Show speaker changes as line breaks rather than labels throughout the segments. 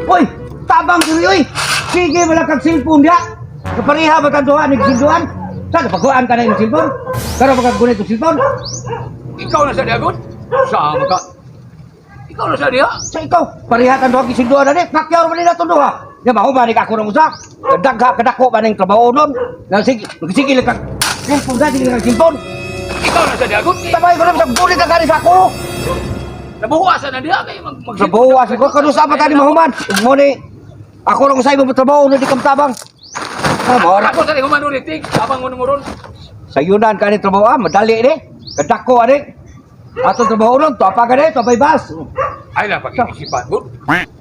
Uy, tabang diri oy. Sige wala kag cellphone dia. Kapariha ba tanduan ni silduan? Saan pagkuan ka na yung cellphone? Pero pagkagunit yung cellphone?
Ikaw na sa diagon? Sama ka. Ikaw na sa diya?
Sa ikaw, parihatan doon kisilduan na ni. Pakyaw man nila tunduha. Nga mahumanik ako ng usa. Dagha kadako ba ng trabaho nun? Sige lang kag cellphone na, sige lang kag cellphone.
Ikaw na sa diagon?
Sabay ko naman sa bulit ang garis ako.
Nabuhuasan na diya kay
Sa buwas ko, kanusa pa tani mahuman. Mo ni, ako lang usay mo trabaho na di kamtabang. Mora.
Ako sa di humano ritig, abang mo ron.
Sa yunan ka ni trabaho, madali ni. Kadako ani. Ato trabaho nun, to apa ka ni, to apay bas.
Ay lang pag-iisipan mo.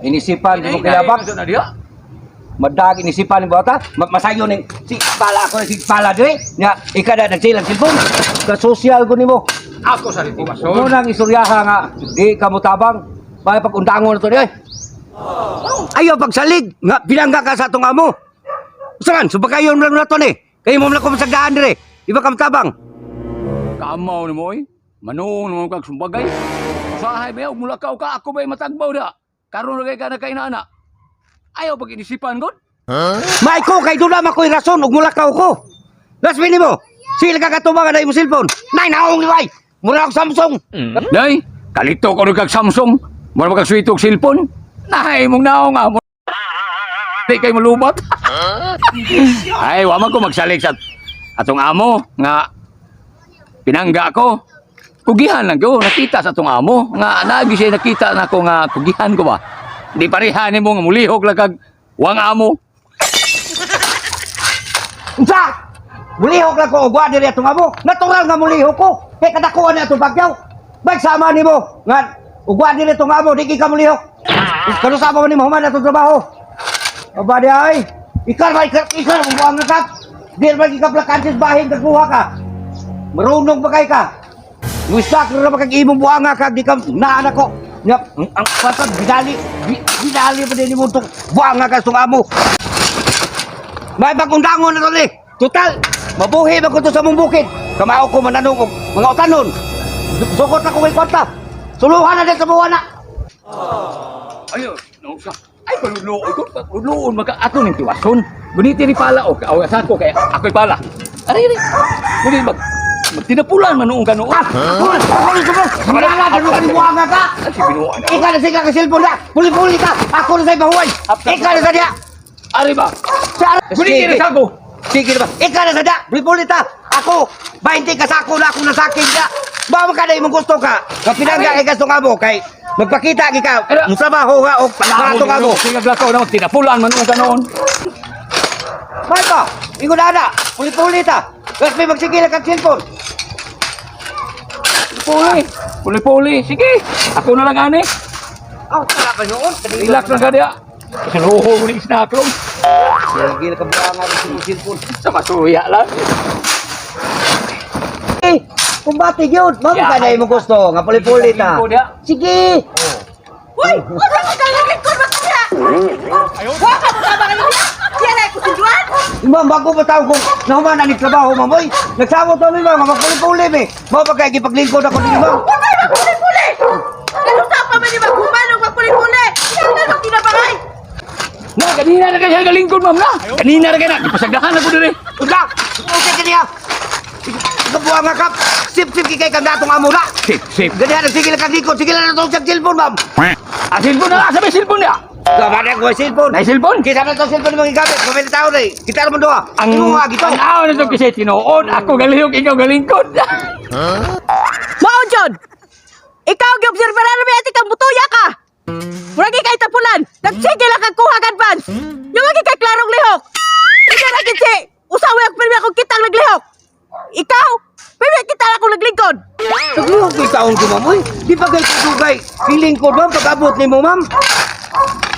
Inisipan mo kayabak.
Na diya?
Madag inisipan ni bata. Masayo ning si pala ako si pala dire. Nya ikada nagsilang cellphone. Sa social ko nimo.
Ako sa ritiwason.
Mo nang istoryaha nga di ka mo tabang. Bay pagundangon to di ay. Ayo pagsalig nga bilangga ka sa tong amo. Usahan, subakayon lang nato ni. Kayo mo man ko masagdaan dire. Di ba ka tabang?
Kamaw ni mo eh. Manong naman kag sumbagay. Usahay ba mula ka ako ba matagbaw da. Karon lagay ka na kay nana. Ayaw pag inisipan god.
May ko kay dula makoy rason ug mulakaw ko. Last minute mo. Sila ka katubangan na imong cellphone. Nay naong liway. Mura og Samsung.
Day, kalito ko kag Samsung. Mura kag suwito og cellphone. Nay mong naong nga. Di kay malubot. Ay, wa man ko magsalig sa atong amo nga pinangga ko. Kugihan lang ko, nakita sa atong amo nga naagi siya nakita na ko nga kugihan ko ba. Di pareha nimo nga mulihok lang kag wang amo.
Unsa? Mulihok lang ko ugwa diri atong amo. Natural nga mulihok ko. Kay kadakuan ni atong bagyaw. Bag sama nimo nga ugwa diri atong amo di ka mulihok. Kano sama man nimo man atong trabaho. Aba di ay. Ikar buang ka. Di ba gikaplakansis bahin kagkuha ka. Marunong ba kay ka? Gusto ko na makag-imong buanga ka di ka naanak ko. Nga ang patag bidali pa din mo tong buanga ka tong amo. May pagundangon na to ni. Total, mabuhi ba ko to sa mong bukid. Kamao ko mananong og mga utanon. Sukot na ko may kwarta. Suluhan na din sa buwan na.
Ayo, no sa. Ay paluloon ko, paluloon maka ato ning tiwason. Guniti ni pala o kawasan ko kay ako'y pala. Ari. Muli magtinapulan man noong ganoon.
Sinala ka nung buanga ka. Ikaw na siya ka cellphone na. Puli-puli ka. Ako na sa'y bahuay. Ikaw na sa diya.
Ari ba? Guniti ni sago.
Sige ba? Ikaw na sa diya. Puli-puli ta. Ako. 20 ka sa ako na ako nasakin ka. Bawa ka na imong gusto ka. Kapinangga kay gusto nga mo kay magpakita ka. Musabaho nga o panato ka mo.
Sige glakaw na tinapulan man noong ganoon.
Bakit ba? Ingon na. Puli-puli ta. Tapos may magsigil kang cellphone.
Puli. Sige. Ako na lang ani.
Tara ka noon.
Relax lang ka diya. Sinuho ko ni snaklong.
Sigil ka buanga ng cellphone.
Sa masuya lang.
Kumbati yun. Mami ka na yung gusto. Nga puli-puli ta. Sige.
Uy! Huwag ka magkakalit ko ba kaya? Huwag ka magkakalit ko. Yan ay kusinduan.
Ma'am, bago ba tao kung nahuman ang trabaho, ma'am? Uy, nagsawot to nila, nga magpuli-puli, me. Mau ba kaya ipaglingkod ako din, ma'am?
Huwag kayo magpuli-puli. Kalusa pa ba ni maghuman ang magpuli-puli? Yan na nung kinabangay.
Na, kanina na kaya galingkod, ma'am na. Kanina na kaya na. Ipasagdahan ako din eh.
Uda! Okay ka niya! Ikabuha nga kap! Sip-sip kikay kang datong amo na!
Sip.
Ganyan, sige lang kaglikod, sige lang na itong siyang cellphone, ma'am!
Ah, cellphone na. Sabi cellphone niya.
Gawin ko yung cellphone!
May cellphone?
Kisa na itong cellphone yung mga gamit, kumili tao na eh! Kita naman doon,
Ang
mo nga, gito!
Ang aon na ito kasi tinoon. Ako galihok, ikaw galingkod.
Mao, John! Ikaw ang observeran namin at ikaw butuya ka! Murag ikay tapulan! Nagsige lang kang kuha advance! Yung lagi kay klarong lihok! Ikaw na kitsi! Usawi ang pirmi akong kitang naglihok! Ikaw! Pirmi kita na akong naglingkod!
Naglihok ko itaon ko, ma'am, uy! Di pa kayo tutugay, ilingkod, ma'am, pag-abot ni mo, ma'am!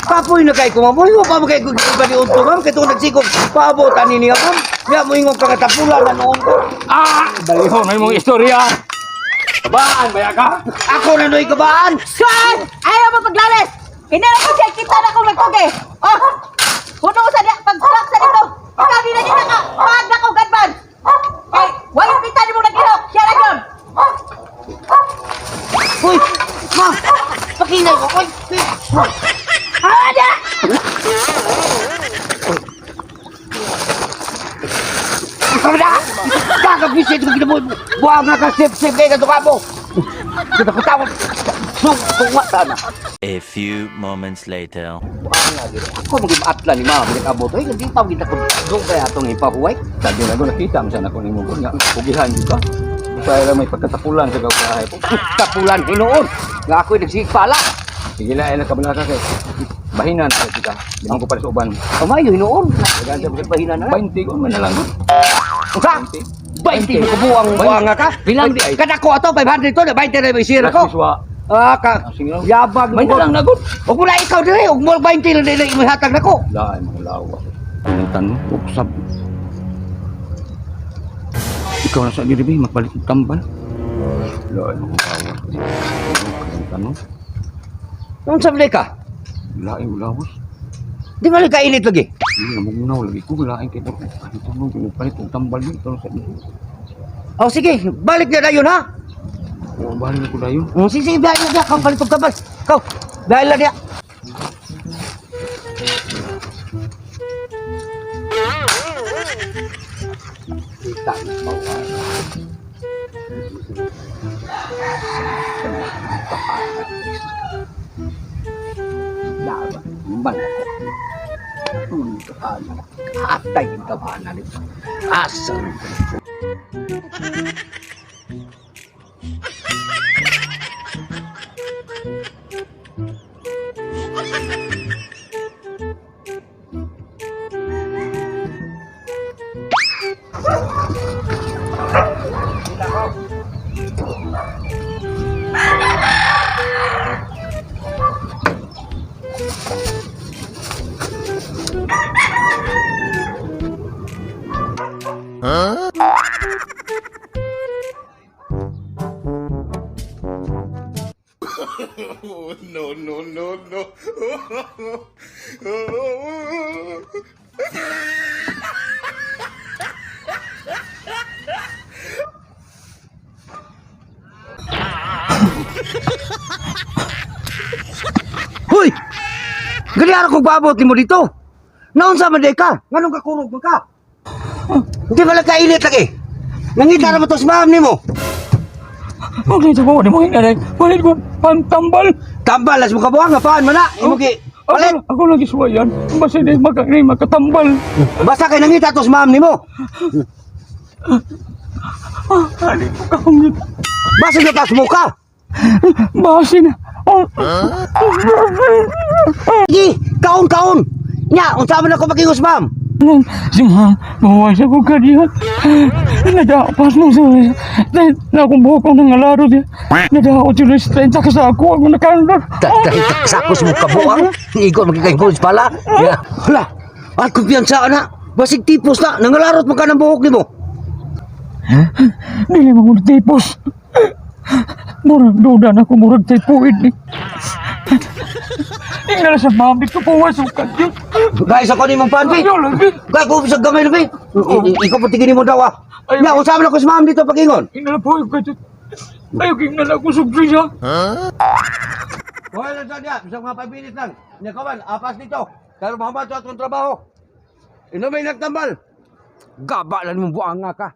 Papoy na kayo ko, ma'am, uy! Huwag pa mo kayo kung ba ni Unto, ma'am, kaya itong nagsikog, paabotan niya, ma'am! Kaya mo ingong pagkatapulan na noon ko!
Balihon, may mong istorya. Kabaan, baya ka?
Ako na no'y kabaan!
Saan? Ayaw mo paglalis! Kinala ko siya, kita na akong nagtugi! Oh! Puno sa niya, pagkulak sa dito! Ikaw di na niya ka! Pag na akong advance! Ay, wayong kita ni mo naglihok! Siya na yun!
Uy! Ma! Pakinggan ko! Uy!
Ada!
Ikaw na! Kakabisit ko kinabot! Buwag nga ka sip-sip kayo ka mo! Kita ko tawag! Tungwata na!
A few moments later.
Buwag nga gino. Ako maging atla ni Mama, binag-abot. Ay, hindi tawag kita ko. Doon kaya itong ipahuway.
Sabi na ko nakita mo sana ko ni mo nga. Pugihan di ba? Kaya lang may pagkatapulan sa gawkahay po.
Tapulan hinoon! Nga ako'y nagsigpala!
Sige lang, ay nakabalaka kay. Bahinan sa kita. Di man ko pala sa uban.
Kamayo hinoon! Naganda mo sa pahinan na.
20 ko man na lang.
Usa! 20 buwang nga ka?
Bilang di ay.
Kada ko ato, 500 to, 20 na may sira ko.
Kaswa.
Ka, yabag
May nalang nagot.
Huwag mo na ikaw din, huwag mo 20 lang din yung hatag na ko.
Dahil mga lawa. Pinitan mo, uksab. Ikaw na sa diribi, magpalit ng tambal. Dahil mga lawa. Pinitan mo.
Anong sabi ka?
Laing ulawas.
Di ba kainit lagi?
Hindi na magmunaw lagi ko. Laing kita ko. Palitan mo, pinipalit ng tambal dito sa diribi.
O sige, balik na yun ha.
O, balik na ko na yun.
Sige, dahil na kau palit ng tabas. Kau, dahil na niya. Kita na Dapat, balik ko. Atay yung tabanan nito. Asal. Hoy! Ganyan akong babot mo dito. Naunsa man day ka? Nganong kakurog mo ka? Hindi ba kainit lagi? Nangita na ba to si ma'am ni mo?
Okay, sa bawah, di mo hinalay. Palit ko, pantambal.
Tambal, las mo kabuang, apaan mo na? Imo ki, palit.
Ako lagi suwayan. Basta di makatambal.
Basta kay nangita to si ma'am ni mo.
Ano ko kahungit.
Basta nyo tas muka.
Basin.
Sige, kaon-kaon. Nya, unsa man ako magingos ma'am?
Si ma'am, bawas ako kadihat. Nadapas mo sa... Na akong buhok ko nang alaro di. Nadaot yung resistensya ka sa ako. Ako nakandor.
Sakos mo kabuang. Igo magkikaingos pala. Ya. Hala, at kumpiyansa na. Basig tipos na. Nangalarot mo ka ng buhok ni mo.
Dili mo kong tipos. Murag duda na ako murag tipuid ni. Tingnan sa ma'am, dito po wasukan yun.
Guys, ako ni mong panpi.
Ayaw lagi.
Kaya ko sa gamay na, ikaw patiginin mo daw ah.
Ayaw.
Nya, usama na ko si ma'am dito pagingon.
Tingnan na po yung katit. Ayaw kingnan ako subsi siya.
Buhay lang dyan yan. Isang mga 5 minutes lang. Nya, kawan, apas dito. Pero mahamad sa atong trabaho. Inomay nagtambal. Gaba lang mong buanga ka.